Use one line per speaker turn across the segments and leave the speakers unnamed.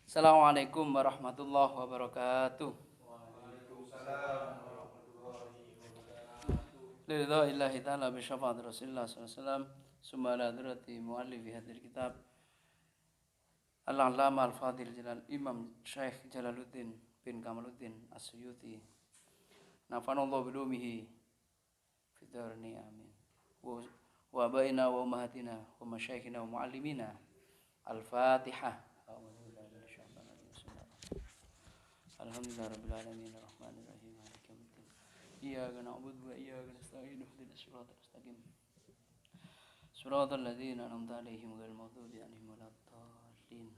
Assalamualaikum warahmatullahi wabarakatuh. Lillahi ta'ala bi syafaat Rasulullah sallallahu alaihi wasallam summa ala hadrati muallifi hadhil kitab Al-Allamah Al-Fadil Jalal Imam Syekh Jalaluddin bin Kamaluddin As-Suyuti nafanallahu bilumihi fid dharni amin. Wa baina wa ummahatina wa masyayikhina wa muallimina. Al-Fatihah. Alhamdulillah rabbil alamin arrahmanir rahim maliki yaumiddin. Iyyaka na'budu wa iyyaka nasta'in ihdinas siratal mustaqim. Siratal ladzina an'amta 'alaihim ghairil maghdubi 'alaihim waladdallin.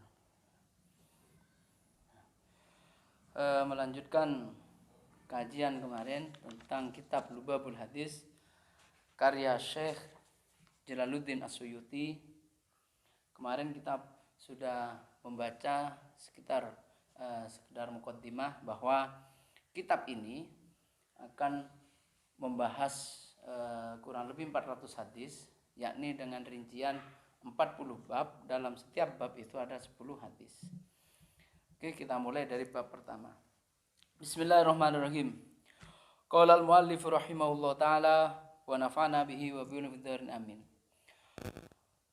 Melanjutkan kajian kemarin tentang kitab Lubabul Hadis karya Syekh Jalaluddin As-Suyuti. Kemarin kita sudah membaca sekedar muqaddimah bahwa kitab ini akan membahas kurang lebih 400 hadis, yakni dengan rincian 40 bab. Dalam setiap bab itu ada 10 hadis. Oke, kita mulai dari bab pertama. Bismillahirrahmanirrahim. Qala al-muallif rahimahullah ta'ala wa nafa'na bihi wa bihi fid dharin amin.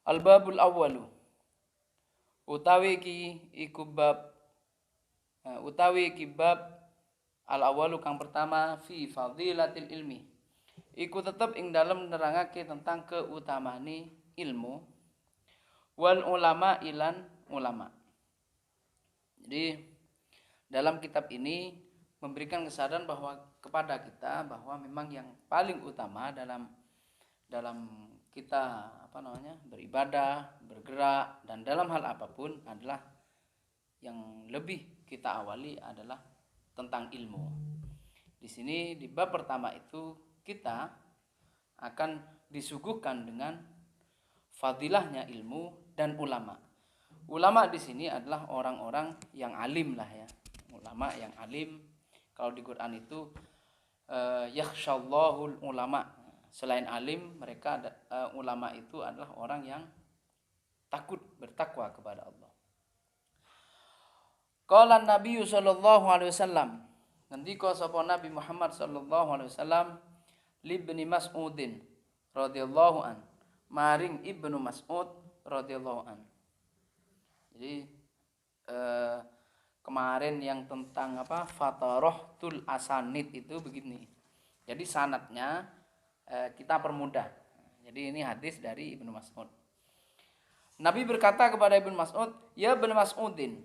Al-babul awwalu utawi bab al-awwalu kang pertama fi fadilatil ilmi iku tetep ing dalem nerangake tentang keutamane ilmu wal ulama ilan ulama. Jadi dalam kitab ini memberikan kesadaran bahwa kepada kita bahwa memang yang paling utama dalam kita beribadah, bergerak dan dalam hal apapun adalah yang lebih kita awali adalah tentang ilmu. Di sini di bab pertama itu kita akan disuguhkan dengan fadilahnya ilmu dan ulama. Ulama di sini adalah orang-orang yang alim lah ya. Ulama yang alim. Kalau di Quran itu yakhsyallahul ulama. Selain alim, mereka ulama itu adalah orang yang takut, bertakwa kepada Allah. Qala Nabi sallallahu alaihi wasallam, ngendika sapa Nabi Muhammad sallallahu alaihi wasallam li Ibnu Mas'udin radhiyallahu an, maring Ibnu Mas'ud radhiyallahu an. Jadi kemarin yang tentang fatarahtul asanid itu begini. Jadi sanadnya kita permudah. Jadi ini hadis dari Ibnu Mas'ud. Nabi berkata kepada Ibnu Mas'ud, "Ya Ibnu Mas'udin,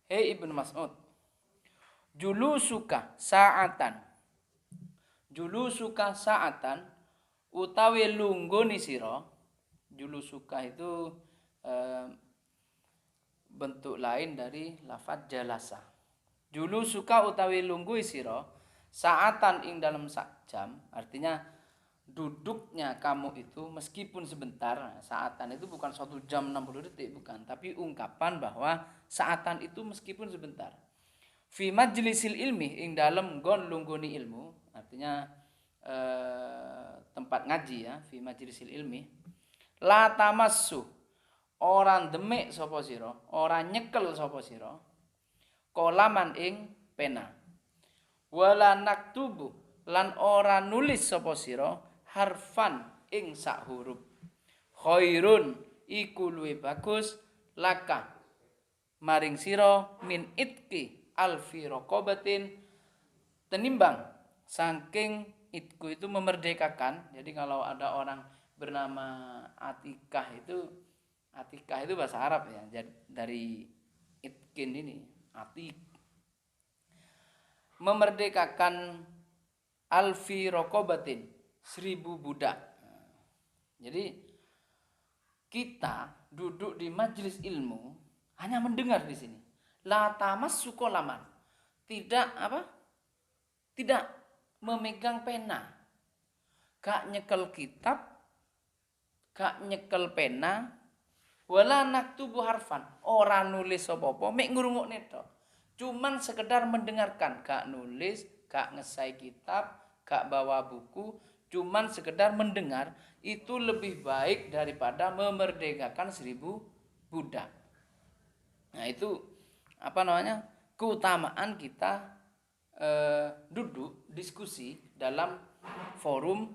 hei Ibnu Mas'ud, julusuka sa'atan utawi lunggoni sira." Julusuka itu bentuk lain dari lafaz jalasa. Julusuka utawi lungguh sira sa'atan ing dalam sak jam, artinya duduknya kamu itu meskipun sebentar. Saatan itu bukan 1 jam 60 detik, bukan, tapi ungkapan bahwa saatan itu meskipun sebentar. Fi majlisil ilmi ing dalem nggon lunggoni ilmu, artinya tempat ngaji ya, fi majlisil ilmi. La tamassu, orang demek sapa sira, ora nyekel sapa sira, kolaman ing pena. Wala naktubu, lan ora nulis sapa sira harfan ing sak huruf. Khairun iku luwih bagus laka maring sira min itki alfi raqabatin, tenimbang saking itku itu memerdekakan. Jadi kalau ada orang bernama Atikah itu bahasa Arab ya, dari itkin ini, atik, memerdekakan alfi raqabatin, 1000 budak. Jadi kita duduk di majelis ilmu hanya mendengar di sini. La tamassu qalaman, tidak memegang pena, gak nyekel kitab, gak nyekel pena, wala naktubu harfan, ora nulis apa-apa, mek ngrungokne tok. Cuman sekedar mendengarkan, gak nulis, gak ngesai kitab, gak bawa buku, cuman sekedar mendengar, itu lebih baik daripada memerdekakan 1000 budak. Nah itu keutamaan kita duduk diskusi dalam forum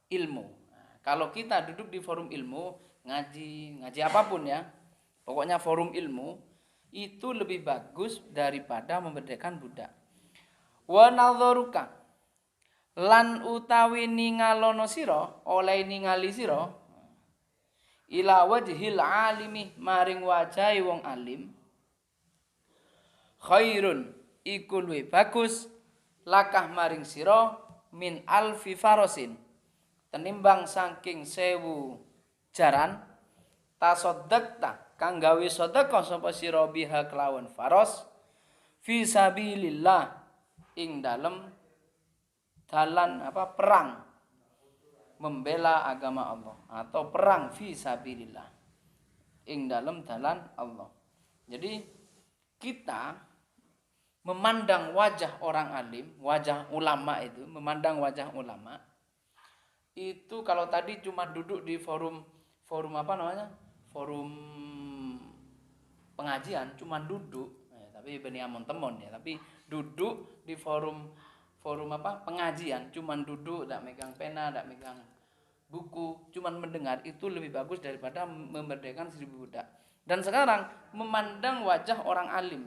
ilmu. Nah, kalau kita duduk di forum ilmu, ngaji apapun ya, pokoknya forum ilmu itu lebih bagus daripada memerdekakan budak. Wa nadharuka lan utawi ningalono sira, oleh ningali sira ila wajhil alimi maring wajahe wong alim, khairun iku luwih bagus lakah maring sira min alfi farosin tenimbang saking 1000 jaran tasaddaqta kang gawe sedekah sapa sira biha kelawan faros fi sabilillah ing dalem dalan perang membela agama Allah atau perang fi sabilillah ing dalem dalan Allah. Jadi kita memandang wajah orang alim, wajah ulama itu, memandang wajah ulama itu kalau tadi cuma duduk di forum pengajian, cuma duduk, tapi beniamon temon ya, tapi duduk di forum pengajian, cuma duduk, tidak megang pena, tidak megang buku, cuma mendengar, itu lebih bagus daripada memerdekakan 1000 budak. Dan sekarang memandang wajah orang alim,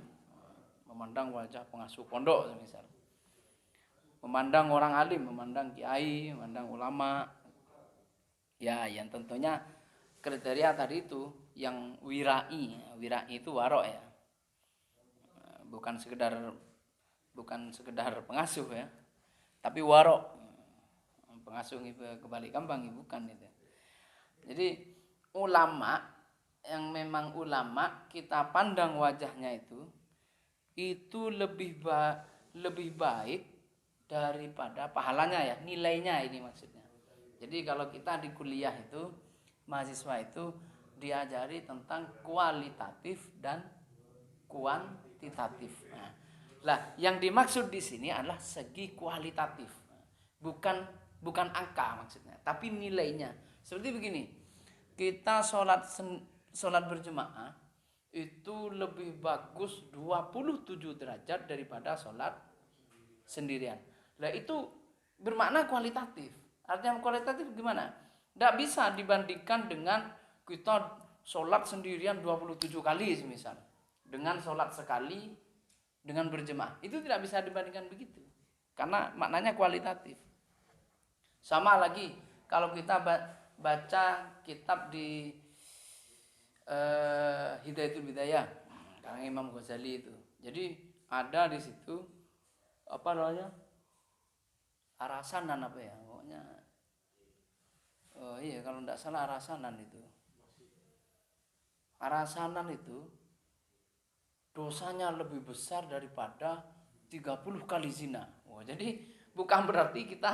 memandang wajah pengasuh pondok misal, memandang orang alim, memandang kiai, memandang ulama, ya yang tentunya kriteria tadi itu yang wirai itu warok ya, bukan sekedar pengasuh ya, tapi warok, pengasuh kebalik gampang bukan itu. Jadi ulama yang memang ulama kita pandang wajahnya itu lebih baik daripada pahalanya ya, nilainya ini maksudnya. Jadi kalau kita di kuliah itu, mahasiswa itu diajari tentang kualitatif dan kuantitatif. Nah, yang dimaksud di sini adalah segi kualitatif, bukan angka maksudnya, tapi nilainya. Seperti begini, kita sholat berjemaah itu lebih bagus 27 derajat daripada sholat sendirian. Nah itu bermakna kualitatif. Artinya kualitatif gimana? Tidak bisa dibandingkan dengan kita sholat sendirian 27 kali misal, dengan sholat sekali dengan berjemaah. Itu tidak bisa dibandingkan begitu, karena maknanya kualitatif. Sama lagi kalau kita baca kitab di Hidayatul Bidayah karena Imam Ghazali itu. Jadi ada di situ arasanan pokoknya. Iya kalau tidak salah arasanan itu dosanya lebih besar daripada 30 kali zina. Jadi bukan berarti kita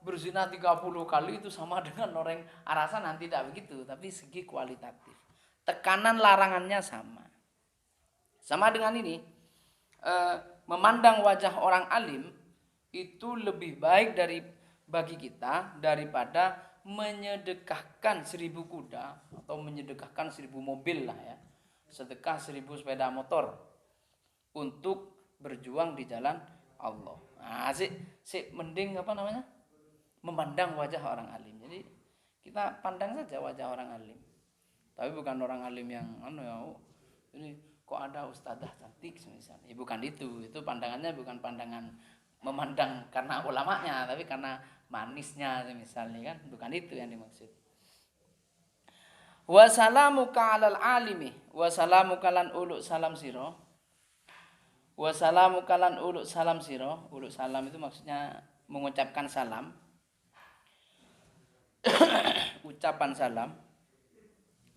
berzina 30 kali itu sama dengan orang arasanan, tidak begitu, tapi segi kualitatif. Tekanan larangannya sama dengan ini. Memandang wajah orang alim itu lebih baik bagi kita daripada menyedekahkan 1000 kuda atau menyedekahkan 1000 mobil lah ya, sedekah 1000 sepeda motor untuk berjuang di jalan Allah. Nah, mending memandang wajah orang alim. Jadi kita pandang saja wajah orang alim, tapi bukan orang alim yang ini kok ada ustadzah cantik misalnya. Ya bukan itu pandangannya bukan pandangan memandang karena ulamanya, tapi karena manisnya misalnya kan, bukan itu yang dimaksud. Wassalamuka alal alimi, wassalamuka lan uluk salam siro, wassalamuka lan uluk salam siro. Uluk salam itu maksudnya mengucapkan salam, ucapan salam.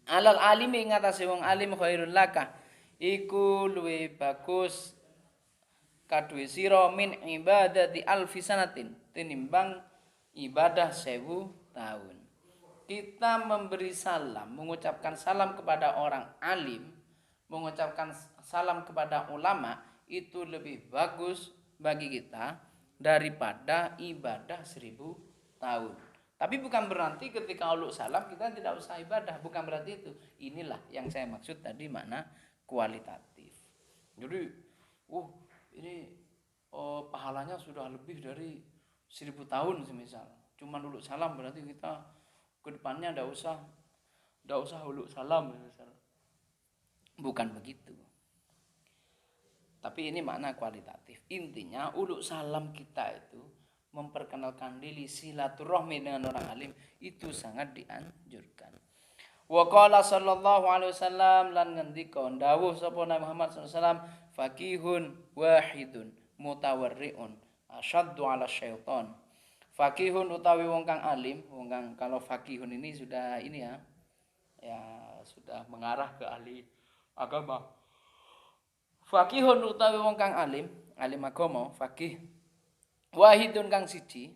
Alal alimi ing atase wong alim khairul laka iku luwih bagus kaduwe sira min ibadati alfi sanatin tinimbang ibadah 1000 tahun. Kita memberi salam, mengucapkan salam kepada orang alim, mengucapkan salam kepada ulama itu lebih bagus bagi kita daripada ibadah 1000 tahun. Tapi bukan berarti ketika uluk salam kita tidak usah ibadah, bukan berarti itu. Inilah yang saya maksud tadi makna kualitatif. Jadi, ini pahalanya sudah lebih dari 1000 tahun semisal. Cuma uluk salam berarti kita ke depannya ndak usah uluk salam misal. Bukan begitu. Tapi ini makna kualitatif. Intinya uluk salam kita itu memperkenalkan diri, silaturahmi dengan orang alim itu sangat dianjurkan. Wa qala sallallahu alaihi wasallam lan ngendika dawuh sapa Nabi Muhammad sallallahu alaihi wasallam faqihun wahidun mutawarriun asyaddu ala syaitan. Faqihun utawi wong kang alim, wong kang kalau faqihun ini sudah ini ya. Ya sudah mengarah ke ahli agama. Faqihun utawi wong kang alim agama, faqih. Wahidun kang siji,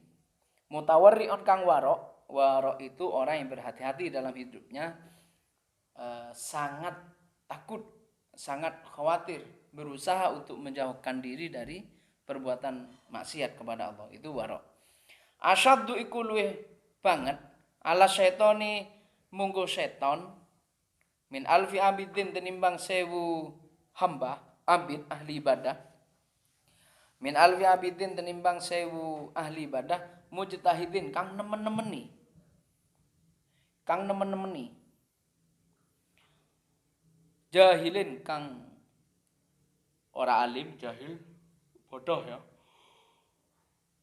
mutawarriun kang warok. Warok itu orang yang berhati-hati dalam hidupnya, sangat takut, sangat khawatir, berusaha untuk menjauhkan diri dari perbuatan maksiat kepada Allah. Itu warok. Asyaddu iku luwih banget ala syaitoni munggo seton min alfi abidin tenimbang 1000 hamba abid ahli ibadah. Min alfi abidin tenimbang 1000 ahli ibadah mujtahidin kang nemen-nemeni. Jahilin kang ora alim, jahil, bodoh ya.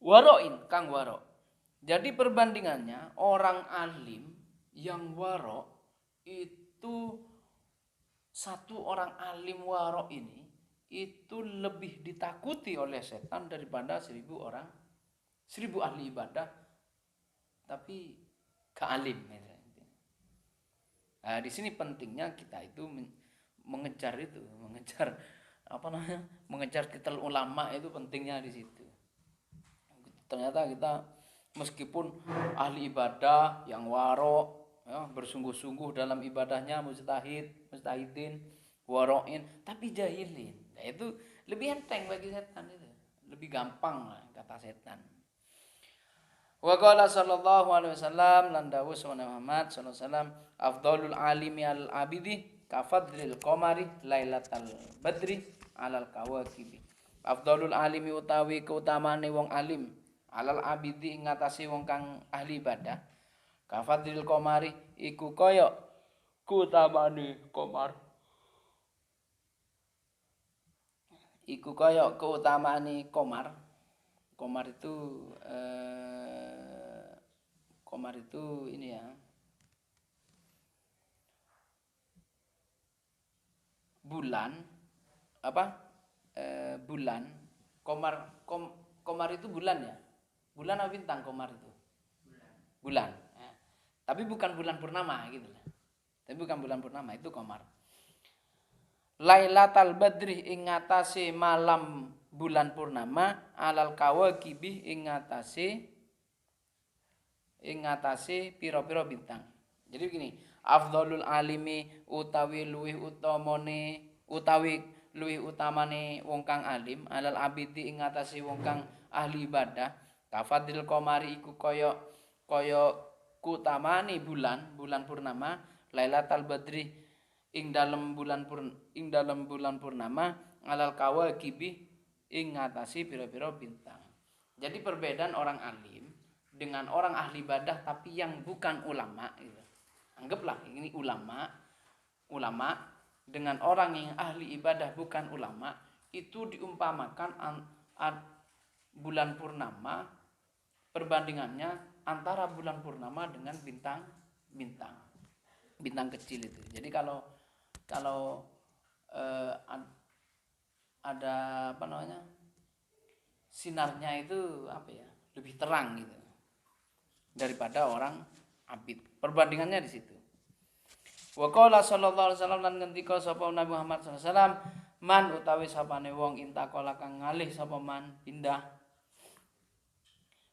Waroin kang warok. Jadi perbandingannya orang alim yang warok itu, satu orang alim warok ini itu lebih ditakuti oleh setan daripada 1000 ahli ibadah tapi kealim. Nah, di sini pentingnya kita itu mengejar titel ulama itu pentingnya di situ. Ternyata kita meskipun ahli ibadah yang warok ya, bersungguh-sungguh dalam ibadahnya, mujtahidin, waroin, tapi jahilin. Nah, itu lebih enteng bagi setan itu. Lebih gampang lah kata setan. Wa qala sallallahu alaihi wasallam lan dawuh Muhammad sallallahu alaihi wasallam afdhalul alimi al abidi kafadlil qamari lailatal badri alal kawakibi. Afdhalul alimi utawi keutamaane wong alim alal abidi ngatasi wong kang ahli ibadah kafadlil qamari iku kaya keutamaane qamar. Iku kaya keutamaane qamar. Qamar itu ini ya, bulan bulan. Qamar itu bulan ya, bulan apa bintang? Qamar itu bulan ya. Tapi bukan bulan purnama gitu lah. Tapi bukan bulan purnama, itu qamar. Lailatul badri ing ngatasé malam bulan purnama alal kawakibi ing ngatasé pira-pira bintang. Jadi begini, afdhalul alimi utawi luwih utamane wong kang alim alal abidi ing ngatasé wong kang ahli ibadah kafadil qamari iku kaya kutamane bulan purnama lailatul badri ing dalem bulan purnama alal kawakibi ing ngatasi pira-pira bintang. Jadi perbedaan orang alim dengan orang ahli ibadah tapi yang bukan ulama gitu. Anggaplah ini ulama dengan orang yang ahli ibadah bukan ulama, itu diumpamakan bulan purnama, perbandingannya antara bulan purnama dengan bintang kecil itu. Jadi kalau ada sinarnya itu lebih terang gitu daripada orang abid. Perbandingannya di situ. Wa qala sallallahu alaihi wasallam lan ngendika sapa Nabi Muhammad sallallahu alaihi wasallam, man utawi sapane wong intakola kang ngalih sapa man pindah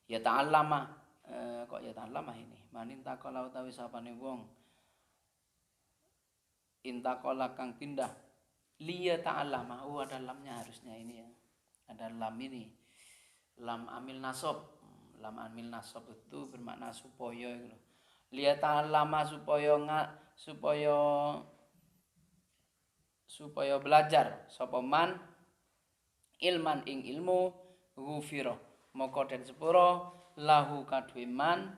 ya ta'allama ini. Man intakola utawi sapane wong intakola kang pindah liya ta'allama. Ada lamnya harusnya ini ya. Ada lam ini. Lam amil nasab. Lam amil nasab itu bermakna supaya gitu. Liya ta'allama supaya supaya belajar sapa man ilman ing ilmu ghufira moko den sepuro lahu kadhe man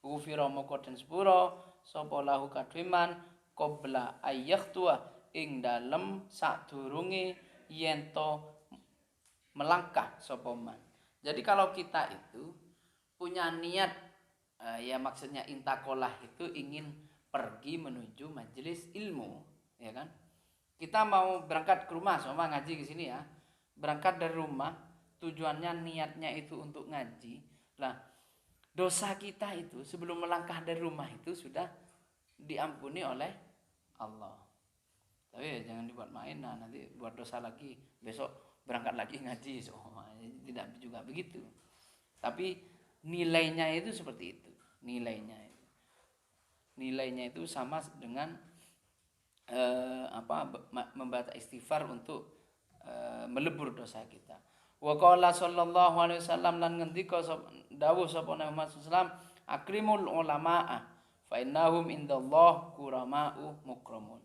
ghufira moko den sepuro sapa lahu kadhe man qabla ayyahtua ing dalem sadurunge yen to melangkah sapa man. Jadi kalau kita itu punya niat ya maksudnya intakolah itu ingin pergi menuju majelis ilmu, ya kan? Kita mau berangkat ke rumah, sama ngaji ke sini ya. Berangkat dari rumah, tujuannya niatnya itu untuk ngaji. Lah, dosa kita itu sebelum melangkah dari rumah itu sudah diampuni oleh Allah. Tapi ya jangan dibuat main, nah nanti buat dosa lagi, besok berangkat lagi ngaji, so, tidak juga begitu. Tapi nilainya itu seperti itu, nilainya itu sama dengan membaca istighfar untuk melebur dosa kita. Wa qala sallallahu alaihi wasallam lan ngendika dawuh sapa Nabi Muhammad sallallahu akrimul ulamaa fa innahum indallah kuramau mukramun.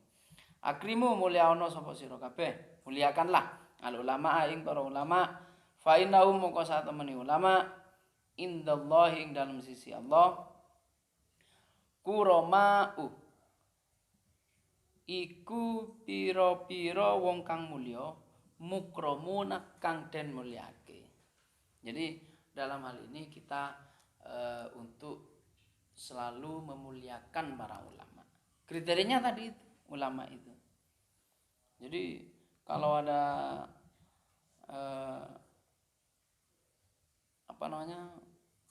Akrimu mulyaana sapa sira kabeh, muliakanlah al ulamaa ing para ulama fa innahum moko satemene ulama indallah ing dalam sisi Allah kuramau iku pira-pira wong kang mulya mukramuna kang den mulyake. Jadi dalam hal ini kita untuk selalu memuliakan para ulama. Kriterianya tadi itu, ulama itu. Jadi kalau ada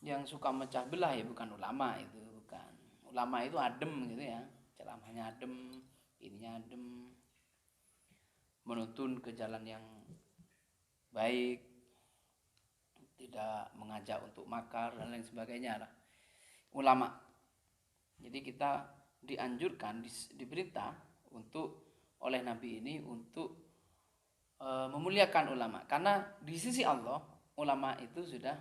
yang suka mecah belah ya bukan ulama itu, bukan. Ulama itu adem gitu ya, ceramahnya adem, ininya adem, menuntun ke jalan yang baik, tidak mengajak untuk makar dan lain sebagainya lah. Ulama. Jadi kita dianjurkan, diberita untuk oleh Nabi ini untuk memuliakan ulama, karena di sisi Allah ulama itu sudah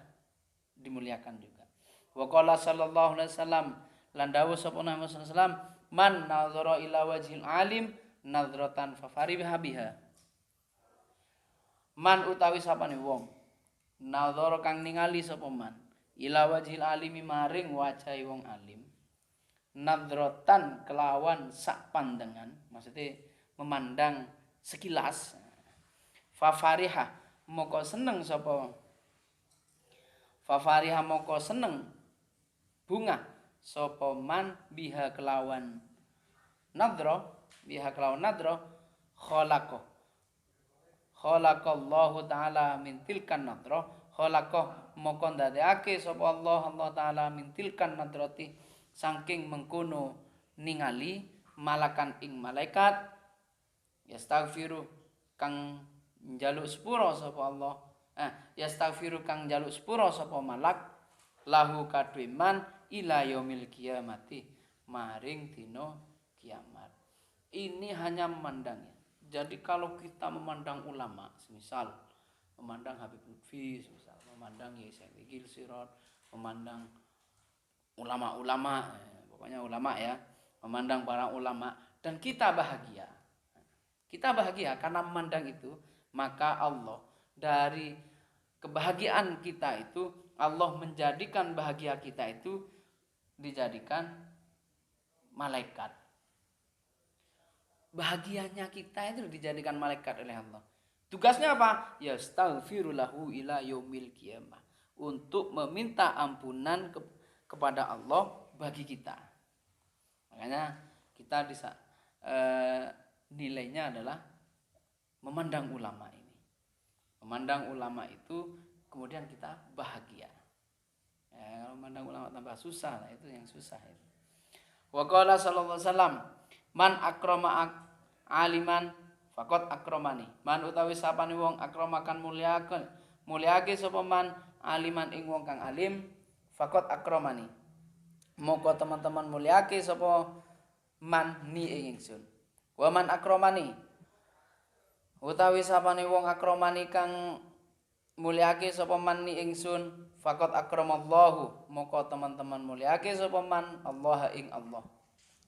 dimuliakan juga. Wa qala sallallahu alaihi wasallam lan dawuh sapa Nabi sallallahu alaihi wasallam man nazara ila wajhil alim nadratan fafariha biha. Man utawi sapane wong nazara kang ningali sapa man ila wajhil alimi maring wajahe wong alim nadratan kelawan sak pandangan, maksudnya memandang sekilas, fafariha moko seneng sapa fafariha moko seneng bunga sapa man biha kelawan nadra khalaqallahu ta'ala min tilkan nadra khalaqa moko ndadekake sapa Allah taala min tilkan nadrati saking mengkono ningali malakan ing malaikat yastaghfiru kang njaluk sepura sapa Allah yastaghfiru kang njaluk sepura sapa malak lahu kadhe man ila yaumil kiamati maring dina kiamat. Ini hanya memandangnya. Jadi kalau kita memandang ulama, misal memandang Habib Lutfi, misal memandang Yesaya Wigil Sirot, memandang ulama-ulama, pokoknya ulama ya, memandang para ulama, dan kita bahagia. Kita bahagia karena memandang itu, maka Allah dari kebahagiaan kita itu, Allah menjadikan bahagia kita itu dijadikan malaikat. Bahagianya kita itu dijadikan malaikat oleh Allah. Tugasnya apa? Yastaghfiru lahu ila yaumil qiyamah. Untuk meminta ampunan kepada Allah bagi kita. Makanya kita nilainya adalah memandang ulama ini. Memandang ulama itu kemudian kita bahagia. Kalau memandang ulama tambah susah lah, itu yang susah itu. Wa qala sallallahu alaihi wasallam man akrama aliman faqad akramani. Man utawi sapane wong akramakan mulyake sapa man aliman ing wong kang alim faqad akramani. Moko teman-teman mulyake sapa man ni ing ingsun. Wa man akramani utawi sapane wong akramani kang mulyake sapa man ni ingsun faqad akramallahu. Moko teman-teman mulyake sapa man Allah ing Allah.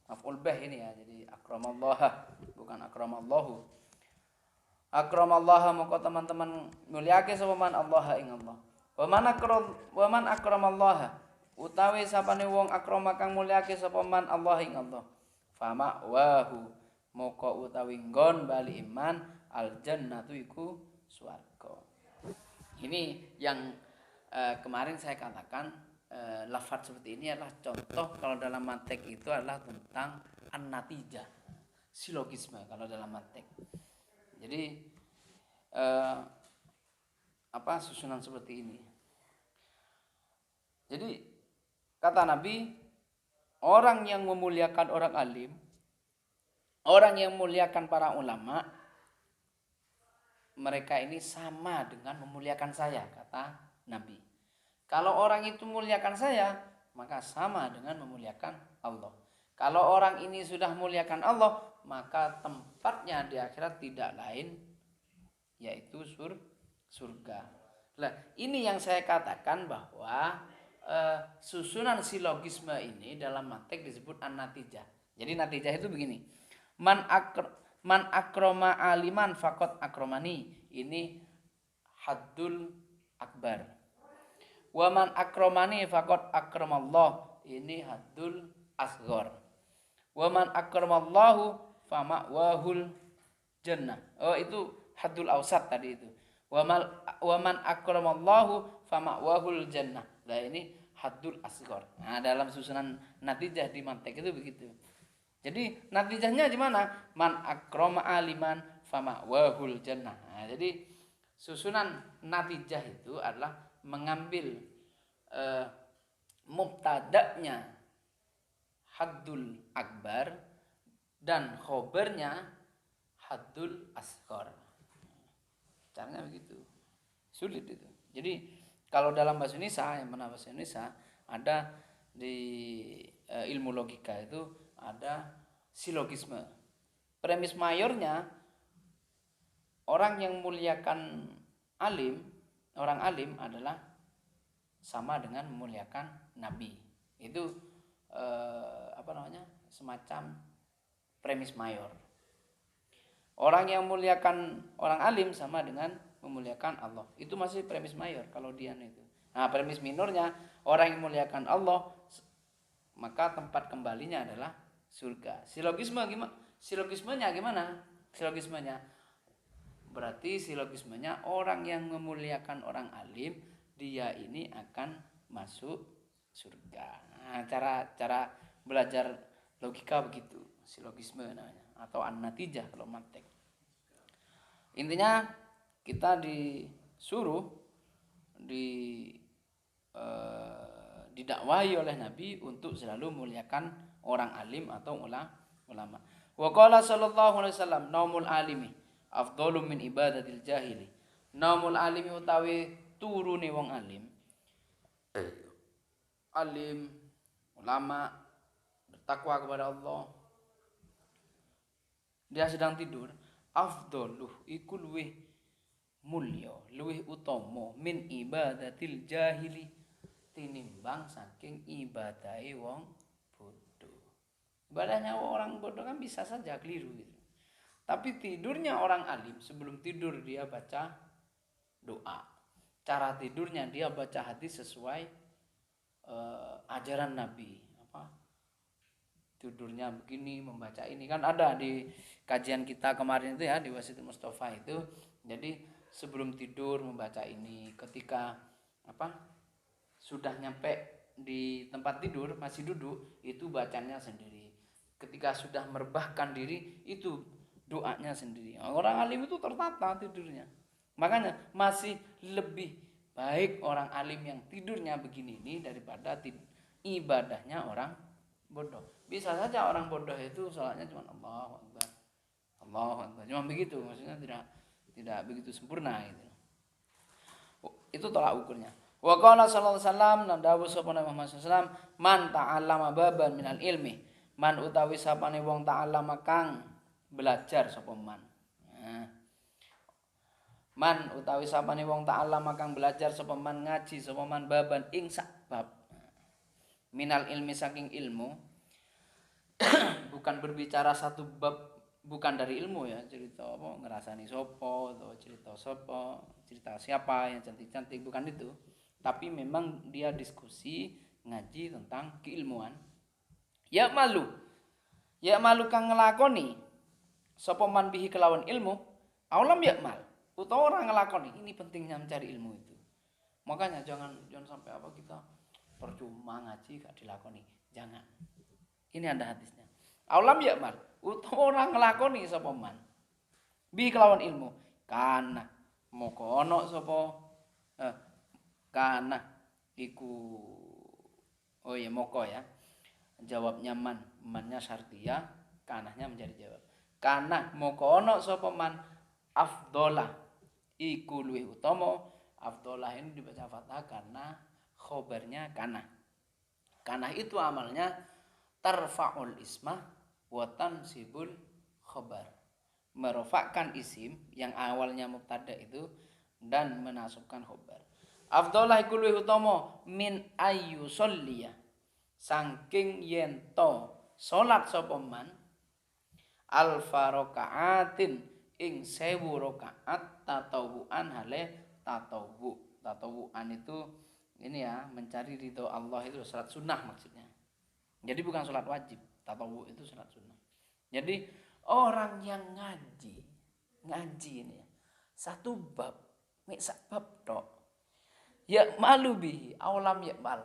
Maf'ul bih ini ya. Jadi akramallaha bukan akramallahu. Akramallaha moko teman-teman mulyake sapa man Allah ing Allah. Wa man akramallaha utawi sapane wong akrama kang mulyake sapa man Allah ing Allah. Fama wahu moko utawi nggon bali iman al jannatu iku swarga. Ini yang kemarin saya katakan lafaz seperti ini adalah contoh kalau dalam mantek itu adalah tentang an-natijah, silogisme kalau dalam mantek. Jadi susunan seperti ini. Jadi kata Nabi, orang yang memuliakan orang alim, orang yang memuliakan para ulama, mereka ini sama dengan memuliakan saya, kata Nabi. Kalau orang itu memuliakan saya, maka sama dengan memuliakan Allah. Kalau orang ini sudah memuliakan Allah, maka tempatnya di akhirat tidak lain yaitu surga. Nah, ini yang saya katakan bahwa susunan silogisme ini dalam mantek disebut an-natijah. Jadi natijah itu begini. Man akroma aliman fakot akromani. Ini haddul akbar. Wa man akromani fakot akramallah. Ini haddul asghar. Wa man akramallahu fama wahul jannah. Oh, itu haddul awsat tadi itu. Wa man akramallahu fama wahul jannah. Nah, ini haddul asghar. Nah, dalam susunan natijah di mantek itu begitu. Jadi natijahnya gimana? Man akroma aliman fama wahul jannah. Nah, jadi susunan natijah itu adalah mengambil mubtada'nya haddul akbar dan khobarnya haddul asghar. Caranya begitu. Sulit itu. Jadi kalau dalam bahasa Indonesia, yang mana bahasa Indonesia, ada di ilmu logika itu ada silogisme. Premis mayornya, orang yang memuliakan alim, orang alim adalah sama dengan memuliakan Nabi. Itu semacam premis mayor. Orang yang memuliakan orang alim sama dengan memuliakan Allah. Itu masih premis mayor kalau dia itu. Nah, premis minornya, orang yang memuliakan Allah, maka tempat kembalinya adalah surga. Silogismenya gimana? Silogismenya berarti silogismenya orang yang memuliakan orang alim, dia ini akan masuk surga. Nah, cara belajar logika begitu, silogisme namanya, atau an-natijah kalau mantek. Intinya kita disuruh didakwahi oleh Nabi untuk selalu memuliakan orang alim atau ulama. Wa qala sallallahu alaihi wasallam, naumul alimi afdhalu min ibadatil jahili. Naumul alimi utawi turune wong alim. Alim, ulama, bertakwa kepada Allah. Dia sedang tidur, afdhaluh iku luwih mulya, luwih utama min ibadatil jahili tinimbang saking ibadahe wong bodoh. Ibadahnya orang bodoh kan bisa saja keliru gitu. Tapi tidurnya orang alim, sebelum tidur dia baca doa. Cara tidurnya dia baca hadis sesuai ajaran Nabi. Tidurnya begini, membaca ini. Kan ada di kajian kita kemarin itu ya, di Wasitul Mustafa itu. Jadi sebelum tidur membaca ini. Ketika sudah nyampe di tempat tidur, masih duduk, itu bacanya sendiri. Ketika sudah merebahkan diri, itu doanya sendiri. Orang alim itu tertata tidurnya. Makanya masih lebih baik orang alim yang tidurnya begini ini daripada ibadahnya orang bodoh. Bisa saja orang bodoh itu sholatnya cuma Allahu Akbar, Allahu Akbar, cuma begitu, maksudnya tidak begitu sempurna gitu. Itu tolak ukurnya. Wa qala sallallahu alaihi wasallam, lan dawuh sapa Nabi Muhammad sallallahu alaihi wasallam, man ta'allama baban minal ilmi, man utawi sapane wong ta'allama kang belajar sapa man. Man utawi sapane wong ta'allama kang belajar sapa man, ngaji sapa man baban ing sak bab minal ilmi saking ilmu bukan berbicara satu bab, bukan dari ilmu ya, cerita apa ngerasani sopo atau cerita sopo, cerita siapa yang cantik-cantik, bukan itu. Tapi memang dia diskusi ngaji tentang keilmuan. Ya malu kang ngelakoni sapa man bihi kelawan ilmu, aulam ya mal. Utawa orang ngelakoni, ini pentingnya mencari ilmu itu. Makanya jangan sampai apa kita percuma ngaji gak dilakoni. Jangan. Ini ada hadisnya. Aulam ya mal. Utawa orang ngelakoni sapa man bihi kelawan ilmu. Kana moko ono sapa kana iku, oh ya moko ya. Jawabnya mannya syartiyah, kanahnya menjadi jawab. Kana moko ono sapa man afdola iku luwih utama. Afdolah ini dibaca fathah karena khobarnya kana. Kana itu amalnya tarfa'ul ismah wa tansibul khobar. Merofakkan isim yang awalnya mubtada itu dan menasubkan khobar. Afdolah iku luwih utama min ayu sholliya, saking yento salat sapa man alfa rakaatin ing 1000 rakaat tatawuan hale tatawuan itu ini ya, mencari ridho Allah, itu salat sunnah maksudnya. Jadi bukan salat wajib, tatawu itu salat sunnah. Jadi orang yang ngaji ini ya, satu bab, sak bab tok. Ya malu bihi aulam ya mal,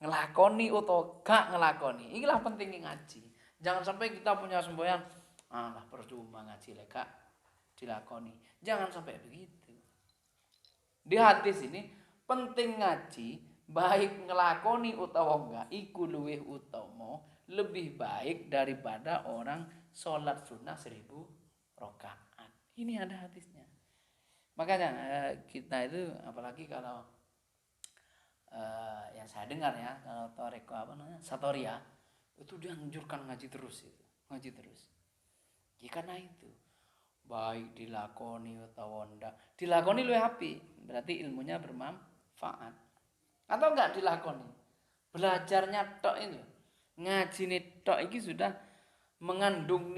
ngelakoni atau gak ngelakoni. Inilah pentingnya ngaji. Jangan sampai kita punya semboyan, alah percuma ngaji lek gak dilakoni. Jangan sampai begitu. Di hadis ini penting ngaji, baik ngelakoni utawa enggak, iku luwih utama, lebih baik daripada orang sholat sunnah 1000 rakaat. Ini ada hadisnya. Makanya kita itu apalagi kalau yang saya dengar ya, kalau toreko apa namanya Satoria itu dia anjurkan ngaji terus itu, ngaji terus. Ya karena itu baik dilakoni atau ndak, dilakoni luwih apik, berarti ilmunya bermanfaat. Atau enggak dilakoni, belajarnya tok ini, ngaji tok ini sudah mengandung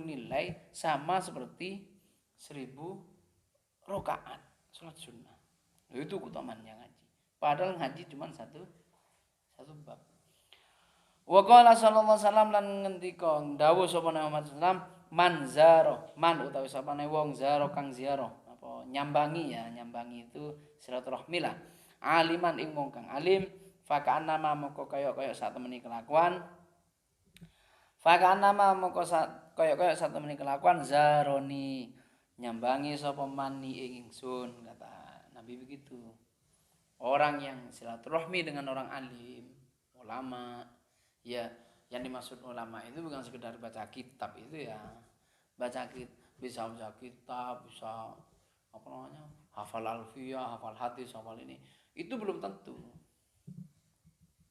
nilai sama seperti 1000 rakaat salat sunnah. Itu keutamaannya ngaji. Padahal ngaji cuma satu bab. Wa qala sallallahu alaihi wasallam lan ngendika dawuh sapa Muhammad sallam, man zaro, man utawi sapane wong zaro kang ziarah apa nyambangi ya, nyambangi itu silaturahmi lah. Aliman ing wong kang alim, fakaan nama moko kaya sak temeni kelakuan. Fakaan nama moko kaya sak temeni kelakuan zaroni, nyambangi sapa man ing ingsun, kata Nabi begitu. Orang yang silaturahmi dengan orang alim, ulama, ya yang dimaksud ulama itu bukan sekedar baca kitab itu ya. Bisa baca kitab, bisa apa namanya? Hafal alfiyah, hafal hadis, hafal ini. Itu belum tentu.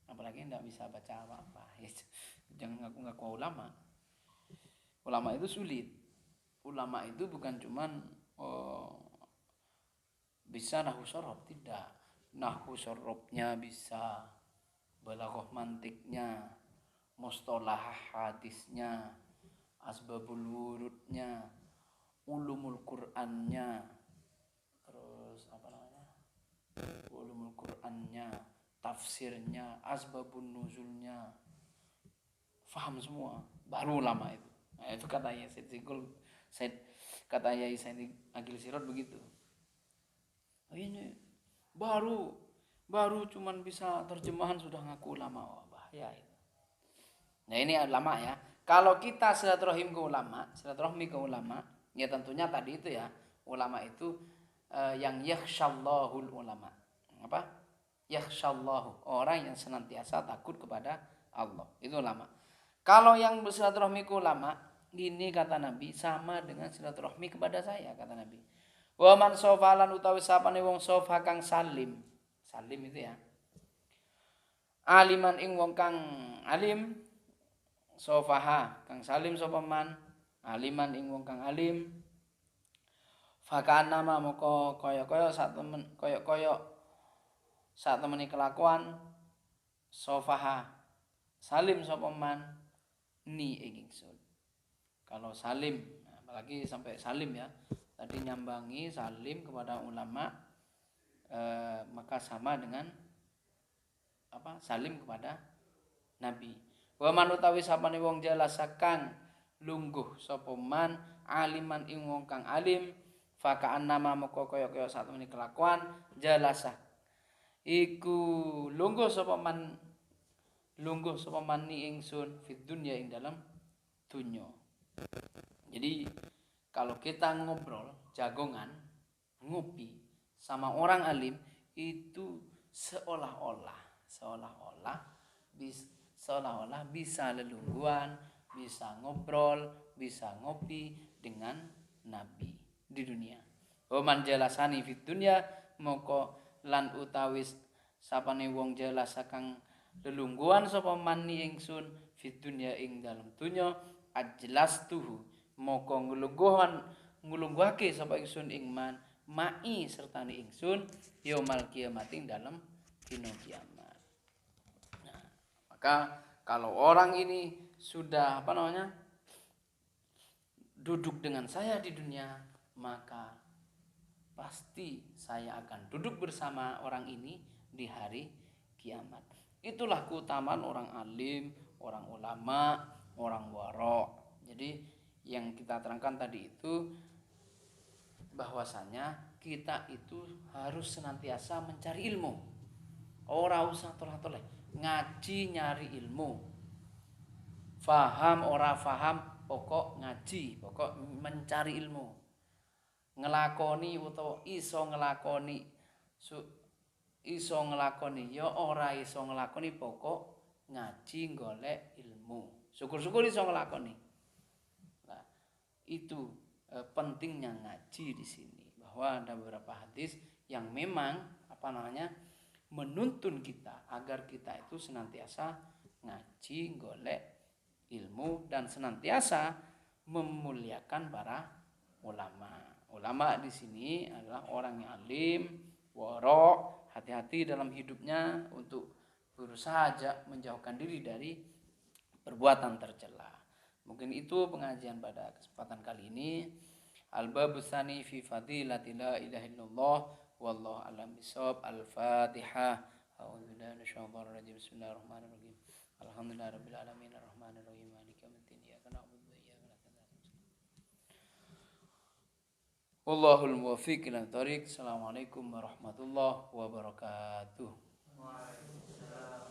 Apalagi enggak bisa baca apa-apa. Jangan ngaku-ngaku ulama. Ulama itu sulit. Ulama itu bukan cuman bisa nahwu sorob, tidak. Nahwu sorobnya bisa, balaghah mantiknya, mustalah hadisnya, asbabul wurudnya, ulumul Qur'annya, terus apa namanya? Ulumul Qur'annya, tafsirnya, asbabun nuzulnya. Faham semua, baru ulama itu. Nah, itu katanya kata Yai Said Agil Sirot begitu. Ini baru cuman bisa terjemahan sudah ngaku ulama, wah bahaya itu. Nah ini ulama ya. Kalau kita silaturahmi ke ulama, ya tentunya tadi itu ya, ulama itu yang yakhsyallahul ulama. Apa? Yakhsyallahu, orang yang senantiasa takut kepada Allah. Itu ulama. Kalau yang bersilaturahmi ke ulama, ini kata Nabi sama dengan silaturahmi kepada saya, kata Nabi. Wa man sofalan utawi sapane wong sofa kang salim. Salim itu ya. Aliman ing wong kang alim, sofaha kang salim sapa man, aliman ing wong kang alim. Fakana moko kaya-kaya sak temeni kelakuan sofaha salim sapa man ni ing ingsun. Kalau salim, apalagi sampai salim ya. Tadi nyambangi salim kepada ulama maka sama dengan salim kepada nabi. Wa man utawi sapane wong jalasa kang lungguh sapa man aliman ing wong kang alim fakaan nama moko kaya-kaya satemene kelakuan jalasa iku lungguh sapa man ni ingsun fid dunya ing dalam dunya. Jadi kalau kita ngobrol jagongan ngopi sama orang alim itu seolah-olah bisa lelungguan, bisa ngobrol, bisa ngopi dengan nabi di dunia. Waman jalasani fid dunya moko lan utawis sapane wong jalasa kang lelungguan sapa man ni ingsun fid dunya ing dalam dunya ajlastuhu moko nglungguhake sapa ingsun ing man mai sertane ingsun yaumul kiamat ing dalam dina kiamat. Nah, maka kalau orang ini sudah duduk dengan saya di dunia, maka pasti saya akan duduk bersama orang ini di hari kiamat. Itulah keutamaan orang alim, orang ulama, orang wara'. Jadi yang kita terangkan tadi itu bahwasanya kita itu harus senantiasa mencari ilmu. Ora usah toleh-toleh, ngaji nyari ilmu. Faham ora faham, pokok ngaji, pokok mencari ilmu. Ngelakoni utawa iso ngelakoni ya ora iso ngelakoni, pokok ngaji golek ilmu. Syukur-syukur iso ngelakoni. Nah, itu pentingnya ngaji di sini, bahwa ada beberapa hadis yang memang menuntun kita agar kita itu senantiasa ngaji, golek ilmu dan senantiasa memuliakan para ulama. Ulama di sini adalah orang yang alim, wara', hati-hati dalam hidupnya untuk berusaha menjauhkan diri dari perbuatan tercela. Mungkin itu pengajian pada kesempatan kali ini. Al-babus tsani fi fadilati la ilaha illallah wallahu a'lam bishawab. Al-Fatihah. A'udzubillahi minasyaitonir rajim. Bismillahirrahmanirrahim. Alhamdulillahirabbil alamin arrahmanir rahim maliki yaumiddin iyyaka na'budu wa iyyaka nasta'in. Wallahul muwaffiq ila thoriq. Assalamualaikum warahmatullahi wabarakatuh. Waalaikumsalam.